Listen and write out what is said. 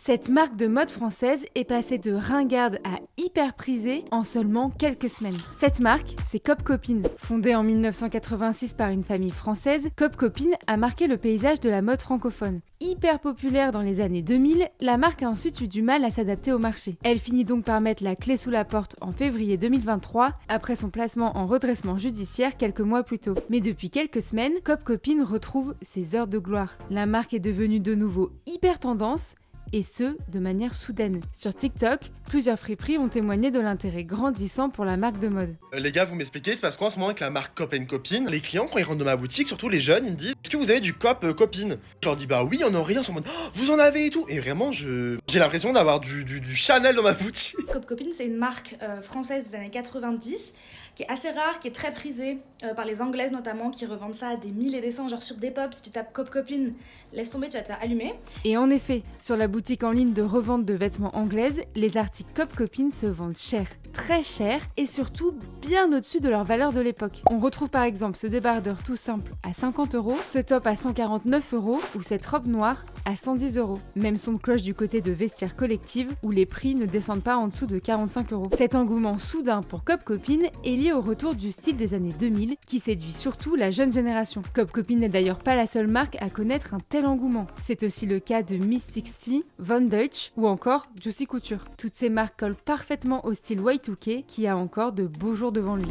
Cette marque de mode française est passée de ringarde à hyper prisée en seulement quelques semaines. Cette marque, c'est Cop Copine. Fondée en 1986 par une famille française, Cop Copine a marqué le paysage de la mode francophone. Hyper populaire dans les années 2000, la marque a ensuite eu du mal à s'adapter au marché. Elle finit donc par mettre la clé sous la porte en février 2023, après son placement en redressement judiciaire quelques mois plus tôt. Mais depuis quelques semaines, Cop Copine retrouve ses heures de gloire. La marque est devenue de nouveau hyper tendance, et ce, de manière soudaine. Sur TikTok, plusieurs friperies ont témoigné de l'intérêt grandissant pour la marque de mode. Les gars, vous m'expliquez, c'est parce qu'en ce moment avec la marque Cop Copine, les clients quand ils rentrent dans ma boutique, surtout les jeunes, ils me disent est-ce que vous avez du Cop Copine? Je leur dis bah oui, on en a rien, ils sont en mode oh, vous en avez et tout. Et vraiment, j'ai l'impression d'avoir du Chanel dans ma boutique. Cop Copine, c'est une marque française des années 90 qui est assez rare, qui est très prisée par les Anglaises notamment, qui revendent ça à des 1000 et des cents, genre sur Depop, si tu tapes Cop Copine, laisse tomber, tu vas te faire allumer. Et en effet, sur la boutique en ligne de revente de vêtements anglaise, les articles Cop Copine se vendent cher, très cher, et surtout bien au-dessus de leur valeur de l'époque. On retrouve par exemple ce débardeur tout simple à 50 €, ce top à 149 € ou cette robe noire à 110 €. Même son de cloche du côté de vestiaire collective où les prix ne descendent pas en dessous de 45 €. Cet engouement soudain pour Cop Copine est lié au retour du style des années 2000 qui séduit surtout la jeune génération. Cop Copine n'est d'ailleurs pas la seule marque à connaître un tel engouement. C'est aussi le cas de Miss 60, Von Deutsch ou encore Juicy Couture. Toutes ces marques collent parfaitement au style Y2K qui a encore de beaux jours devant lui.